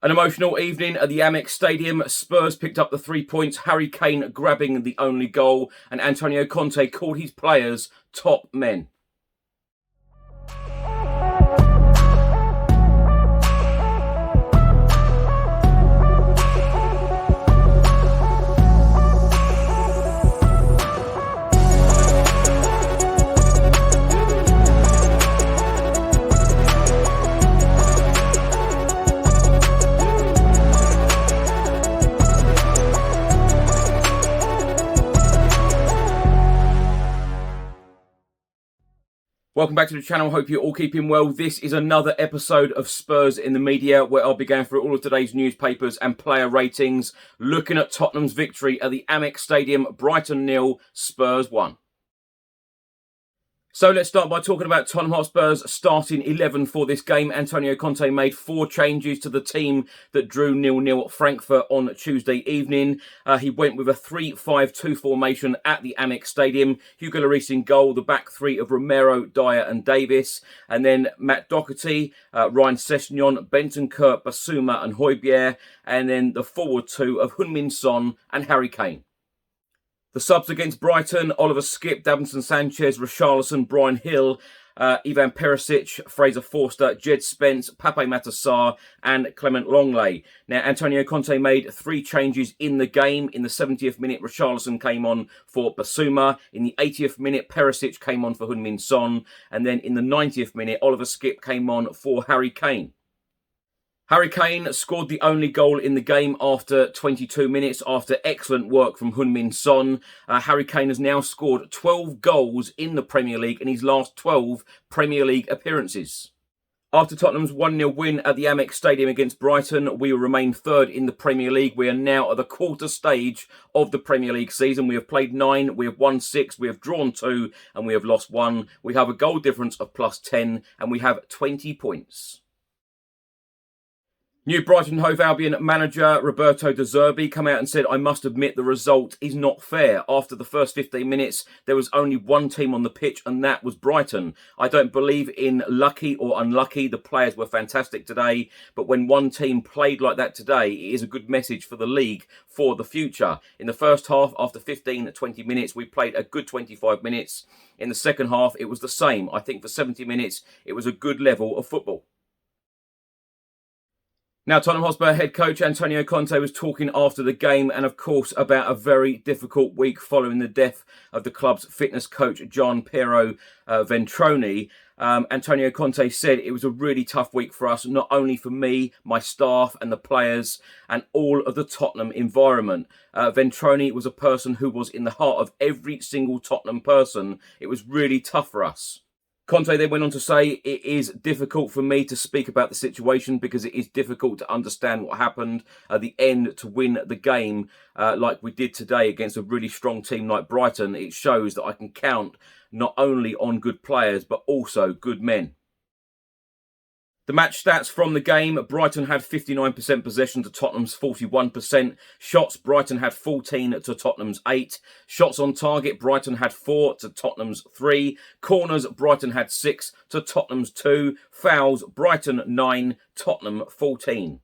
An emotional evening at the Amex Stadium. Spurs picked up the 3 points, Harry Kane grabbing the only goal, and Antonio Conte called his players top men. Welcome back to the channel. Hope you're all keeping well. This is another episode of Spurs in the Media, where I'll be going through all of today's newspapers and player ratings, looking at Tottenham's victory at the Amex Stadium. Brighton 0, Spurs 1. So let's start by talking about Tottenham Hotspur's starting 11 for this game. Antonio Conte made 4 changes to the team that drew 0-0 at Frankfurt on Tuesday evening. He went with a 3-5-2 formation at the Amex Stadium. Hugo Lloris in goal, the back three of Romero, Dyer and Davis. And then Matt Doherty, Ryan Sessegnon, Bentancur, Basuma and Højbjerg. And then the forward two of Heung-min Son and Harry Kane. The subs against Brighton: Oliver Skipp, Davinson Sanchez, Richarlison, Brian Hill, Ivan Perisic, Fraser Forster, Jed Spence, Pape Matar and Clement Longley. Now, Antonio Conte made 3 changes in the game. In the 70th minute, Richarlison came on for Basuma. In the 80th minute, Perisic came on for Heung-min Son. And then in the 90th minute, Oliver Skipp came on for Harry Kane. Harry Kane scored the only goal in the game after 22 minutes after excellent work from Heung-min Son. Harry Kane has now scored 12 goals in the Premier League in his last 12 Premier League appearances. After Tottenham's 1-0 win at the Amex Stadium against Brighton, we will remain third in the Premier League. We are now at the quarter stage of the Premier League season. We have played 9, we have won 6, we have drawn 2 and we have lost 1. We have a goal difference of +10 and we have 20 points. New Brighton Hove Albion manager Roberto De Zerbi came out and said, "I must admit the result is not fair. After the first 15 minutes, there was only one team on the pitch and that was Brighton. I don't believe in lucky or unlucky. The players were fantastic today. But when one team played like that today, it is a good message for the league for the future. In the first half, after 15 to 20 minutes, we played a good 25 minutes. In the second half, it was the same. I think for 70 minutes, it was a good level of football." Now, Tottenham Hotspur head coach Antonio Conte was talking after the game and, of course, about a very difficult week following the death of the club's fitness coach, Gian Piero Ventrone. Antonio Conte said it was a really tough week for us, not only for me, my staff and the players and all of the Tottenham environment. Ventrone was a person who was in the heart of every single Tottenham person. It was really tough for us. Conte then went on to say, "It is difficult for me to speak about the situation because it is difficult to understand what happened at the end to win the game like we did today against a really strong team like Brighton. It shows that I can count not only on good players but also good men." The match stats from the game: Brighton had 59% possession to Tottenham's 41%. Shots, Brighton had 14 to Tottenham's 8. Shots on target, Brighton had 4 to Tottenham's 3. Corners, Brighton had 6 to Tottenham's 2. Fouls, Brighton 9, Tottenham 14.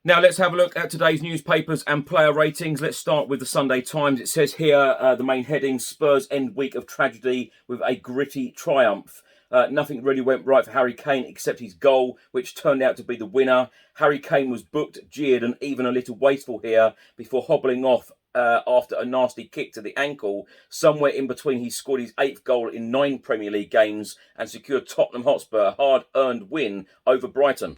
Now let's have a look at today's newspapers and player ratings. Let's start with the Sunday Times. It says here, the main heading: Spurs end week of tragedy with a gritty triumph. Nothing really went right for Harry Kane except his goal, which turned out to be the winner. Harry Kane was booked, jeered and even a little wasteful here before hobbling off after a nasty kick to the ankle. Somewhere in between, he scored his 8th goal in 9 Premier League games and secured Tottenham Hotspur a hard-earned win over Brighton.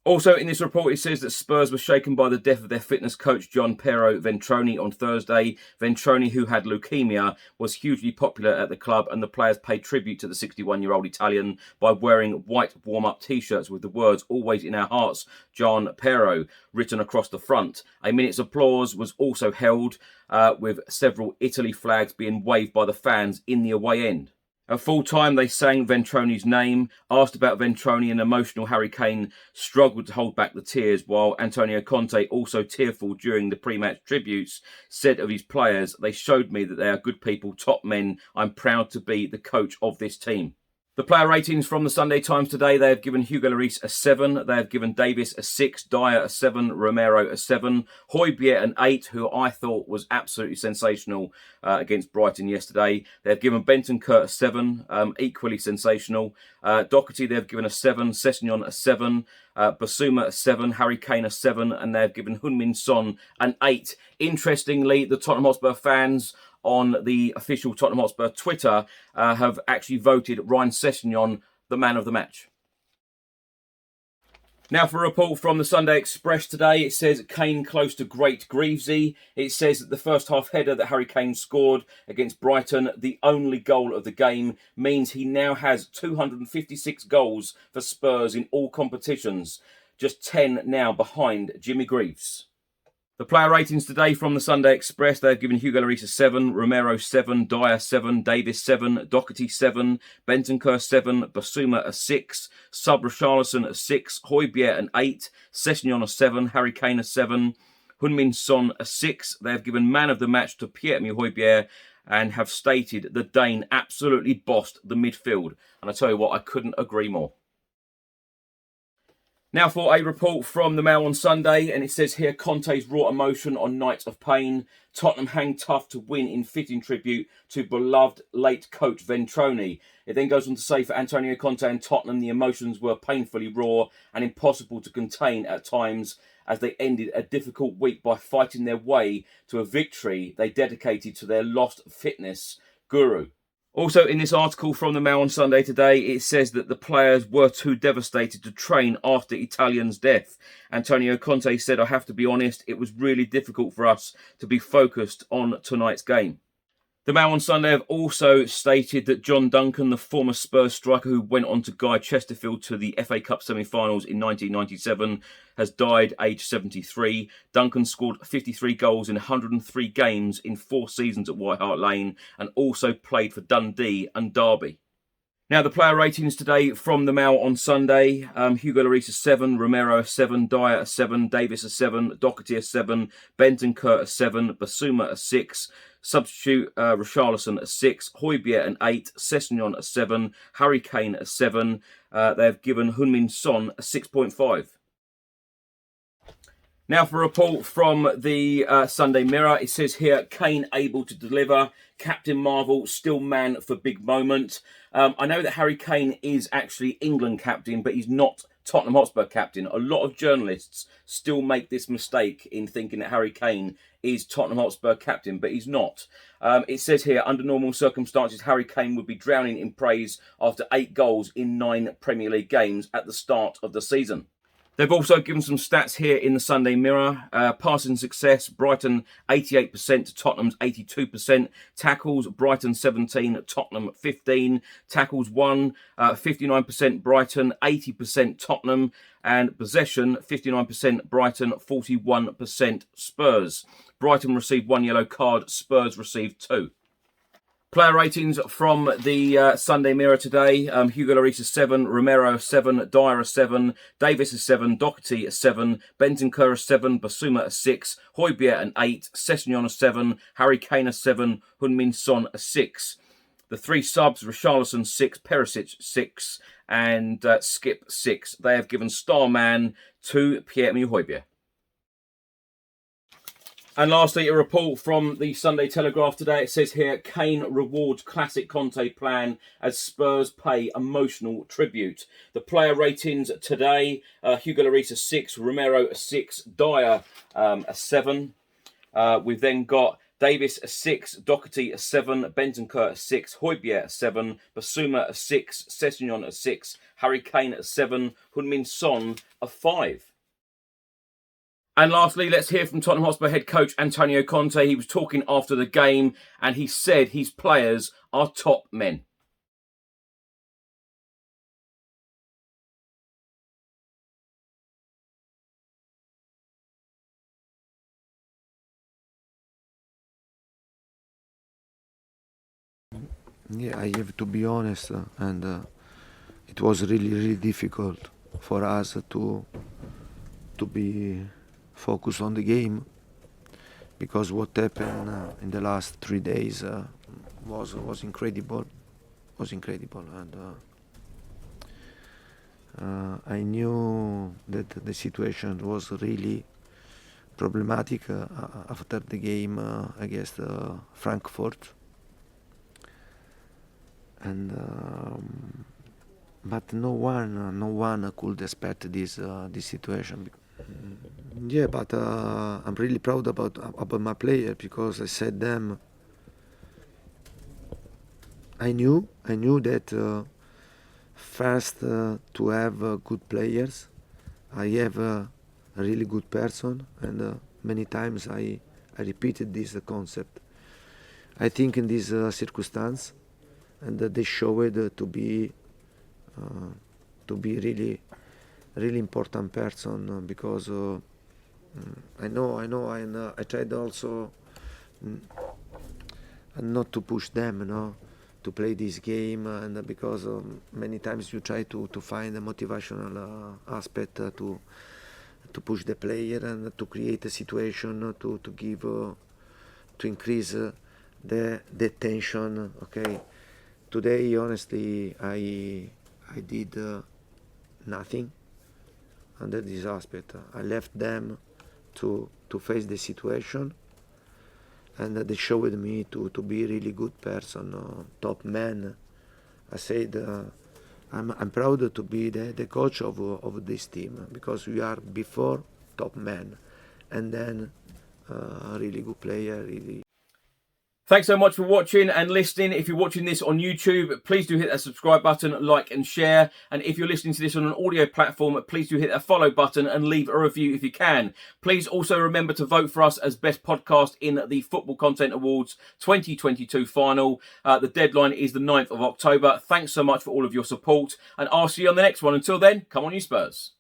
Also in this report, it says that Spurs were shaken by the death of their fitness coach, Gian Piero Ventrone, on Thursday. Ventrone, who had leukemia, was hugely popular at the club, and the players paid tribute to the 61-year-old Italian by wearing white warm-up T-shirts with the words "Always in our hearts, Gian Piero" written across the front. A minute's applause was also held, with several Italy flags being waved by the fans in the away end. At full time, they sang Ventrone's name. Asked about Ventrone, an emotional Harry Kane struggled to hold back the tears, while Antonio Conte, also tearful during the pre-match tributes, said of his players, "They showed me that they are good people, top men. I'm proud to be the coach of this team." The player ratings from the Sunday Times today, they have given Hugo Lloris a 7, they have given Davis a 6, Dyer a 7, Romero a 7, Højbjerg an 8, who I thought was absolutely sensational against Brighton yesterday. They've given Bentancur a 7, equally sensational. Doherty, they've given a 7, Sessegnon a 7, Basuma a 7, Harry Kane a 7, and they've given Heung-min Son an 8. Interestingly, the Tottenham Hotspur fans on the official Tottenham Hotspur Twitter have actually voted Ryan Sessegnon the man of the match. Now for a report from the Sunday Express today, it says Kane close to great Greavesy. It says that the first half header that Harry Kane scored against Brighton, the only goal of the game, means he now has 256 goals for Spurs in all competitions, just 10 now behind Jimmy Greaves. The player ratings today from the Sunday Express, they've given Hugo Lloris a 7, Romero 7, Dyer 7, Davis 7, Doherty 7, Bentancur 7, Basuma a 6, Sub Richarlison a 6, Højbjerg an 8, Sessegnon a 7, Harry Kane a 7, Heung-min Son a 6. They have given man of the match to Pierre-Emile Højbjerg and have stated the Dane absolutely bossed the midfield. And I tell you what, I couldn't agree more. Now for a report from the Mail on Sunday, and it says here, Conte's raw emotion on night of pain. Tottenham hang tough to win in fitting tribute to beloved late coach Ventrone. It then goes on to say for Antonio Conte and Tottenham, the emotions were painfully raw and impossible to contain at times as they ended a difficult week by fighting their way to a victory they dedicated to their lost fitness guru. Also, in this article from the Mail on Sunday today, it says that the players were too devastated to train after Italian's death. Antonio Conte said, I have to be honest, it was really difficult for us to be focused on tonight's game. The Mail on Sunday have also stated that John Duncan, the former Spurs striker who went on to guide Chesterfield to the FA Cup semi-finals in 1997, has died aged 73. Duncan scored 53 goals in 103 games in 4 seasons at White Hart Lane and also played for Dundee and Derby. Now, the player ratings today from the Mail on Sunday. Hugo Lloris a 7, Romero a 7, Dyer a 7, Davis a 7, Doherty a 7, Bentancur a 7, Basuma a 6, substitute Richarlison a 6, Højbjerg an 8, Sessegnon a 7, Harry Kane a 7. They have given Heung-min Son a 6.5. Now for a report from the Sunday Mirror. It says here, Kane able to deliver. Captain Marvel still man for big moment. I know that Harry Kane is actually England captain, but he's not Tottenham Hotspur captain. A lot of journalists still make this mistake in thinking that Harry Kane is Tottenham Hotspur captain, but he's not. It says here, under normal circumstances, Harry Kane would be drowning in praise after 8 goals in 9 Premier League games at the start of the season. They've also given some stats here in the Sunday Mirror. Passing success, Brighton 88% to Tottenham's 82%. Tackles, Brighton 17, Tottenham 15. Tackles won, 59% Brighton, 80% Tottenham. And possession, 59% Brighton, 41% Spurs. Brighton received 1 yellow card, Spurs received 2. Player ratings from the Sunday Mirror today. Hugo Lloris a 7, Romero a 7, Dyer a 7, Davis a 7, Doherty a 7, Bentancur a 7, Basuma a 6, Højbjerg an 8, Sessegnon a 7, Harry Kane a 7, Heung-min Son a 6. The 3 subs, Richarlison 6, Perisic 6 and Skip 6. They have given star man to Pierre-Emile Højbjerg. And lastly, a report from the Sunday Telegraph today. It says here, Kane rewards classic Conte plan as Spurs pay emotional tribute. The player ratings today, Hugo Lloris a 6, Romero a 6, Dyer a 7. We've then got Davis a 6, Doherty a 7, Bentancur a 6, Højbjerg a 7, Basuma a 6, Sessegnon a 6, Harry Kane a 7, Heung-min Son a 5. And lastly, let's hear from Tottenham Hotspur head coach Antonio Conte. He was talking after the game and he said his players are top men. Yeah, I have to be honest, and it was really difficult for us to be focused on the game, because what happened in the last 3 days was incredible, and I knew that the situation was really problematic after the game against Frankfurt, and but no one could expect this situation. Yeah, but I'm really proud about my player, because I said them. I knew that first to have good players, I have a really good person, and many times I repeated this concept. I think in this circumstance, and they showed to be really important person, because I know, and I tried also not to push them, to play this game, and because many times you try to find a motivational aspect to push the player and to create a situation to give to increase the tension. Okay, today honestly I did nothing under this aspect. I left them to face the situation, and they showed me to be really good person, top man. I said I'm proud to be the coach of this team, because we are before top man, and then a really good player. Really. Thanks so much for watching and listening. If you're watching this on YouTube, please do hit that subscribe button, like and share. And if you're listening to this on an audio platform, please do hit that follow button and leave a review if you can. Please also remember to vote for us as Best Podcast in the Football Content Awards 2022 final. The deadline is the 9th of October. Thanks so much for all of your support, and I'll see you on the next one. Until then, come on you Spurs.